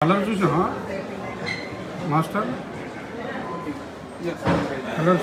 Colour చూసినా master colour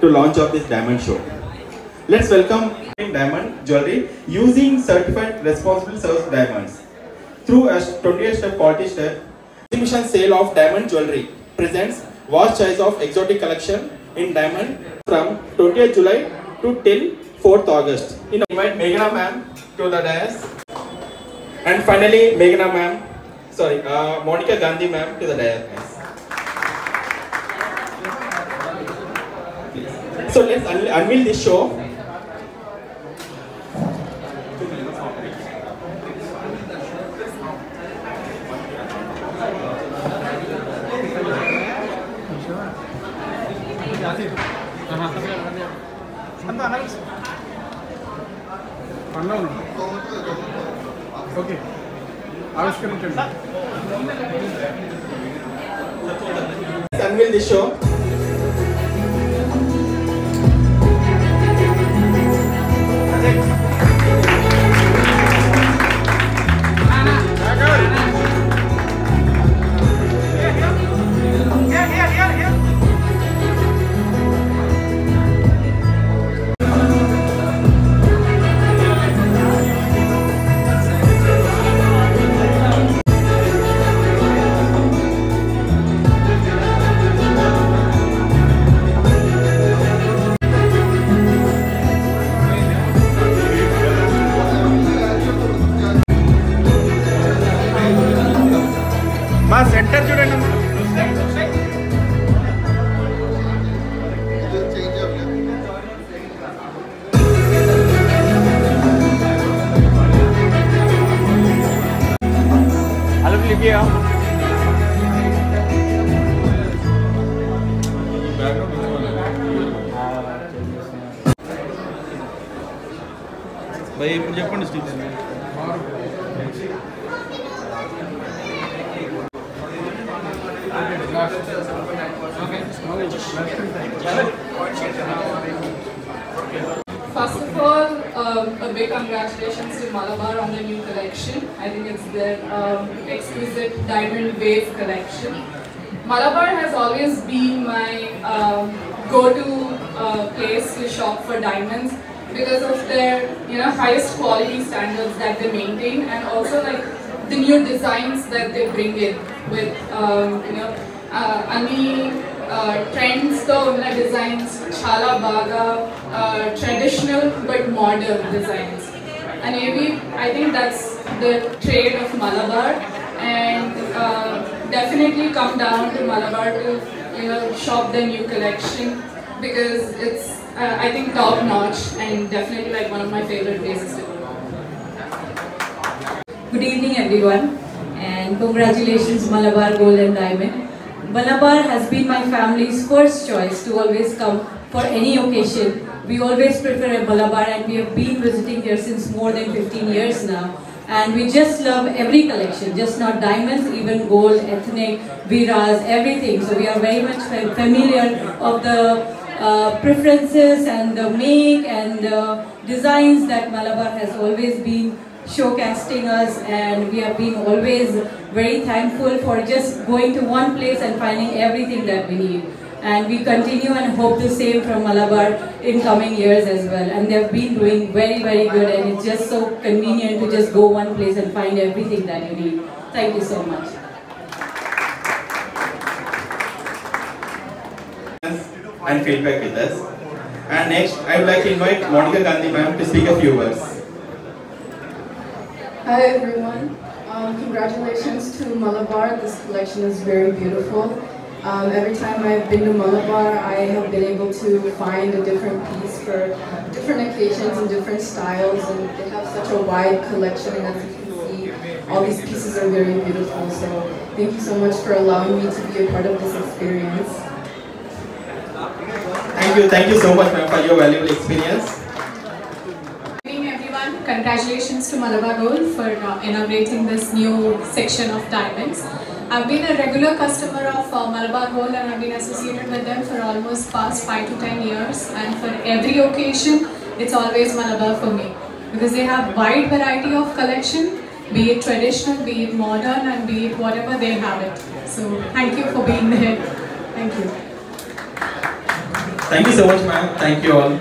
to launch of this diamond show. Let's welcome diamond jewelry using certified responsible source diamonds. Through a 28-step quality step, exhibition sale of diamond jewelry presents vast choice of exotic collection in diamond from 20th July to till 4th August. Invite Meghna ma'am to the dais, and finally Monica Gandhi ma'am to the dais. So let's unveil this show. Okay ఆవిష్కరించండి. Let's unveil this show. మా centre చూడండి. Hello లిఖియా భయ్ ఇప్పుడు చెప్పండి స్టిక్స్. First of all, a big congratulations to Malabar on the new collection. I think it's their exquisite diamond wave collection. Malabar has always been my go-to place to shop for diamonds because of their highest quality standards that they maintain, and also like the new designs that they bring in with any trends తో ఉన్న designs చాలా బాగా traditional but modern designs అనేవి. I think that's the trade of Malabar, and definitely come down to Malabar to shop the new collection because it's I think top notch and definitely like one of my favorite places to go. Good evening everyone, and congratulations Malabar Gold and Diamond. Malabar has been my family's first choice to always come for any occasion. We always prefer a Malabar, and we have been visiting here since more than 15 years now. And we just love every collection, just not diamonds, even gold, ethnic, viras, everything. So we are very much familiar of the preferences and the make and the designs that Malabar has always been showcasing us, and we have been always very thankful for just going to one place and finding everything that we need. And we continue and hope the same from Malabar in coming years as well. And they have been doing very, very good, and it's just so convenient to just go one place and find everything that you need. Thank you so much. And feedback with us. And next, I would like to invite Monica Gandhi ma'am to speak a few words. Hi everyone. Congratulations to Malabar. This collection is very beautiful. Every time I've been to Malabar, I have been able to find a different piece for different occasions and different styles, and they have such a wide collection, and as you can see, all these pieces are very beautiful. So thank you so much for allowing me to be a part of this experience. Thank you so much ma'am for your valuable experience. Good evening everyone. Congratulations to Malabar Gold for inaugurating this new section of diamonds. I've been a regular customer of Malabar Gold and I've been associated with them for almost past 5 to 10 years, and for every occasion it's always Malabar for me because they have wide variety of collection, be it traditional, be it modern, and be it whatever, they have it. So thank you for being there. Thank you. Thank you so much ma'am. Thank you all.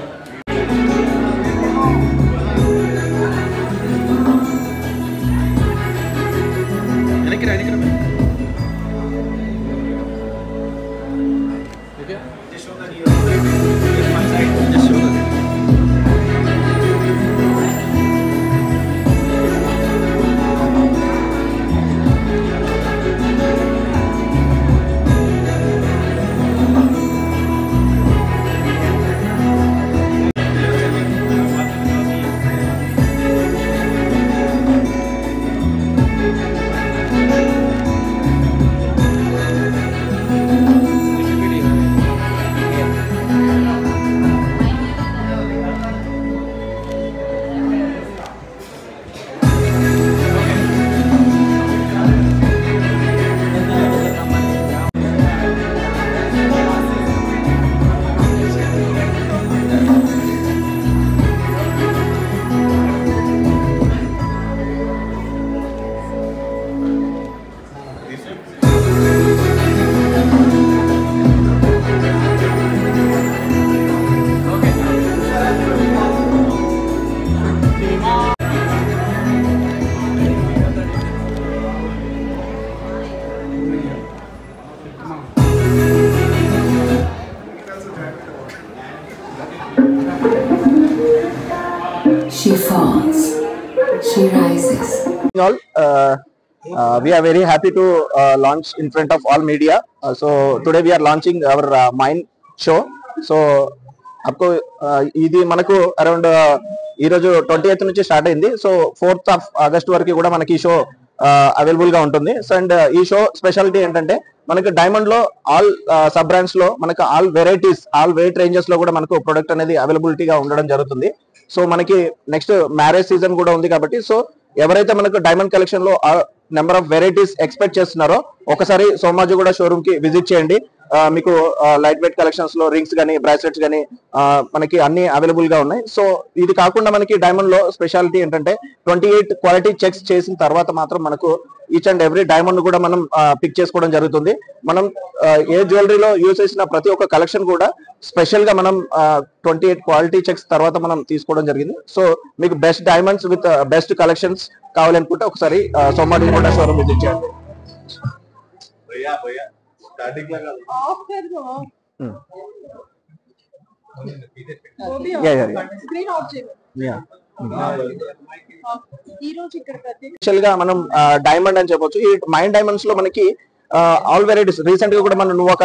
She falls, she rises. All, we are very happy to launch in front of all media. So today we are launching our mine show. So आपको ఇది మనకు around ఈ రోజు 28th నుంచి start అయింది. So 4th of August వరకు కూడా మనకి ఈ షో అవైలబుల్ గా ఉంటుంది. సో అండ్ ఈ షో స్పెషాలిటీ ఏంటంటే మనకి డైమండ్ లో ఆల్ సబ్ బ్రాండ్స్ లో మనకి all varieties, all weight ranges లో కూడా మనకు ప్రొడక్ట్ అనేది అవైలబిలిటీగా ఉండడం జరుగుతుంది. సో మనకి నెక్స్ట్ మ్యారేజ్ సీజన్ కూడా ఉంది కాబట్టి సో ఎవరైతే మనకు డైమండ్ కలెక్షన్ లో నెంబర్ ఆఫ్ వెరైటీస్ ఎక్స్పెక్ట్ చేస్తున్నారో ఒకసారి సోమాజిగూడ షోరూమ్ కి విజిట్ చేయండి. మీకు లైట్ వెయిట్ కలెక్షన్స్ లో రింగ్స్ కానీ బ్రాస్లెట్స్ కానీ మనకి అన్ని అవైలబుల్ గా ఉన్నాయి. సో ఇది కాకుండా మనకి డైమండ్ లో స్పెషాలిటీ ఏంటంటే 28 క్వాలిటీ చెక్స్ చేసిన తర్వాత మాత్రం మనకు ఈచ్ అండ్ ఎవ్రీ డైమండ్ కూడా మనం పిక్ చేసుకోవడం జరుగుతుంది. మనం ఏ జ్యువెలరీలో యూజ్ చేసిన ప్రతి ఒక్క కలెక్షన్ కూడా స్పెషల్ గా మనం 28 క్వాలిటీ చెక్స్ తర్వాత మనం తీసుకోవడం జరిగింది. సో మీకు best diamonds with best collections కావాలనుకుంటే ఒకసారి సోమాజిగూడ షోరూమ్ విజిట్ చేయండి. స్పెషల్ గా మనం డైమండ్ అని చెప్పొచ్చు. ఈ మైండ్ డైమండ్స్ లో మనకి ఆల్ వెరైటీస్ రీసెంట్ గా కూడా మనం నువ్వు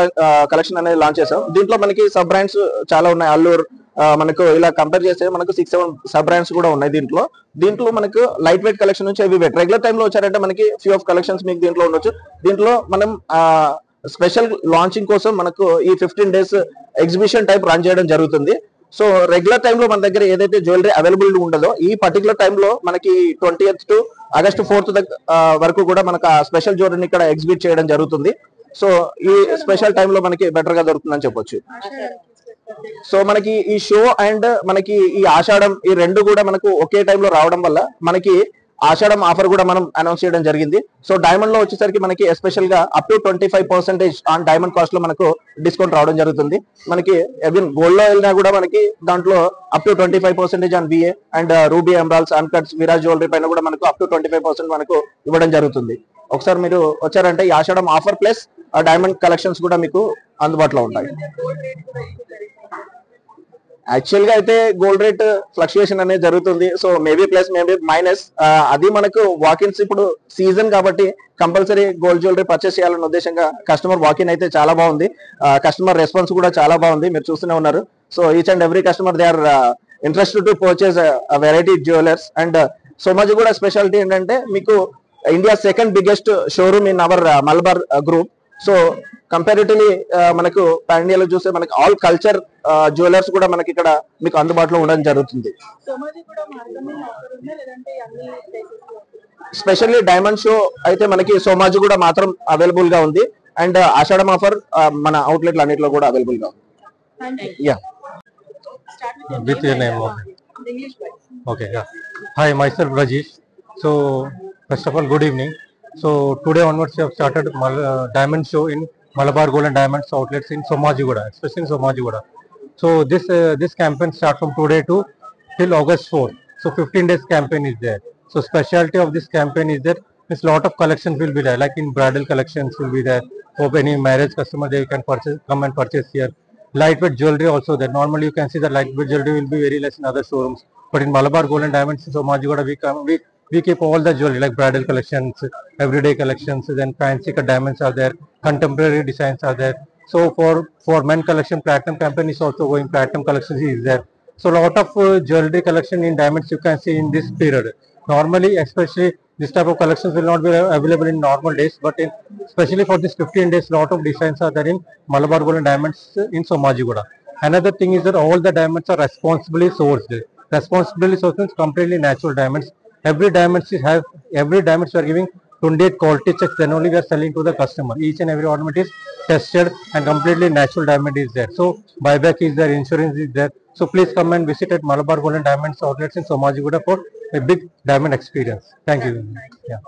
కలెక్షన్ అనేది లాంచ్ చేసాం. దీంట్లో మనకి సబ్ బ్రాండ్స్ చాలా ఉన్నాయి. అల్లూర్ మనకు ఇలా కంపేర్ చేస్తే మనకు 6-7 సబ్ బ్రాండ్స్ కూడా ఉన్నాయి. దీంట్లో మనకు లైట్ వెయిట్ కలెక్షన్ నుంచి హెవీ వెయిట్ రెగ్యులర్ టైమ్ లో వచ్చారంటే మనకి ఫ్యూ ఆఫ్ కలెక్షన్స్ మీకు దీంట్లో ఉండొచ్చు. దీంట్లో మనం స్పెషల్ లాంచింగ్ కోసం మనకు ఈ 15 days ఎగ్జిబిషన్ టైప్ రన్ చేయడం జరుగుతుంది. సో రెగ్యులర్ టైంలో మన దగ్గర ఏదైతే జ్యువెలరీ అవైలబుల్ ఉండదో ఈ పర్టికులర్ టైంలో మనకి 20th to August 4th వరకు కూడా మనకు ఆ స్పెషల్ జ్యువెలరీని ఇక్కడ ఎగ్జిబిట్ చేయడం జరుగుతుంది. సో ఈ స్పెషల్ టైంలో మనకి బెటర్ గా దొరుకుతుందని చెప్పొచ్చు. సో మనకి ఈ షో అండ్ మనకి ఈ ఆషాఢం ఈ రెండు కూడా మనకు ఒకే టైంలో రావడం వల్ల మనకి ఆషాఢం ఆఫర్ కూడా మనం అనౌన్స్ చేయడం జరిగింది. సో డైమండ్ లో వచ్చేసరికి మనకి ఎస్పెషల్ గా up to 25% on diamond cost లో మనకు డిస్కౌంట్ రావడం జరుగుతుంది. మనకి ఈవెన్ గోల్డ్ లో వెళ్ళినా కూడా మనకి దాంట్లో up to 25% on VA and ruby emeralds అన్కట్స్ Viraj jewellery పైన కూడా మనకు అప్ టు 25% మనకు ఇవ్వడం జరుగుతుంది. ఒకసారి మీరు వచ్చారంటే ఈ ఆషాఢం ఆఫర్ ప్లస్ డైమండ్ కలెక్షన్స్ కూడా మీకు అందుబాటులో ఉంటాయి. యాక్చువల్ గా అయితే గోల్డ్ రేట్ ఫ్లక్చుయేషన్ అనేది జరుగుతుంది. So maybe plus maybe minus, అది మనకు వాకిన్స్ ఇప్పుడు సీజన్ కాబట్టి కంపల్సరీ గోల్డ్ జ్యువెలరీ పర్చేస్ చేయాలన్న ఉద్దేశంగా కస్టమర్ వాకిన్ అయితే చాలా బాగుంది. కస్టమర్ రెస్పాన్స్ కూడా చాలా బాగుంది, మీరు చూస్తూనే ఉన్నారు. So each and every customer they are interested to purchase variety jewellers. And Somaji కూడా స్పెషాలిటీ ఏంటంటే మీకు India second biggest showroom in our Malabar group. So comparatively మనకు పాన్ ఇండియాలో చూస్తే మనకి ఆల్ కల్చర్ జ్యువెలర్స్ కూడా మనకి ఇక్కడ మీకు అందుబాటులో ఉండడం జరుగుతుంది. స్పెషల్లీ డైమండ్ షో అయితే మనకి సోమాజి కూడా మాత్రం అవైలబుల్ గా ఉంది. అండ్ ఆషాఢం ఆఫర్ మన అవుట్లెట్లు అన్నిట్లో కూడా అవైలబుల్ గా ఉంది. Yeah, with your name. Okay, yeah. Hi, myself Rajesh. So, first of all, good evening. So, today onwards, we have started diamond show in Malabar Gold and Diamonds outlets in Somajigoda, especially in Somajigoda. So, this campaign starts from today to till August 4th. So, 15 days campaign is there. So, specialty of this campaign is that this lot of collections will be there, like in bridal collections will be there. For any marriage customer, they can come and purchase here. Lightweight jewelry also there. Normally you can see that lightweight jewelry will be very less in other showrooms, but in Malabar Gold and Diamonds in Somajigoda we keep all the jewelry like bridal collections, everyday collections, then fancy diamonds are there, contemporary designs are there. So for men collection, platinum campaign is also going, platinum collections is there. So a lot of jewelry collection in diamonds you can see in this period. Normally, especially this type of collections will not be available in normal days, but especially for this 15 days, lot of designs are there in Malabar Gold and Diamonds in Somajigoda. Another thing is that all the diamonds are responsibly sourced. Responsibly sourced means completely natural diamonds. Every diamonds we are giving 28 quality checks, then only we are selling to the customer. Each and every ornament is tested and completely natural diamond is there. So buyback is there, insurance is there. So please come and visit at Malabar Gold and Diamonds outlets in Somajigoda for a big diamond experience. Thank you. Yeah.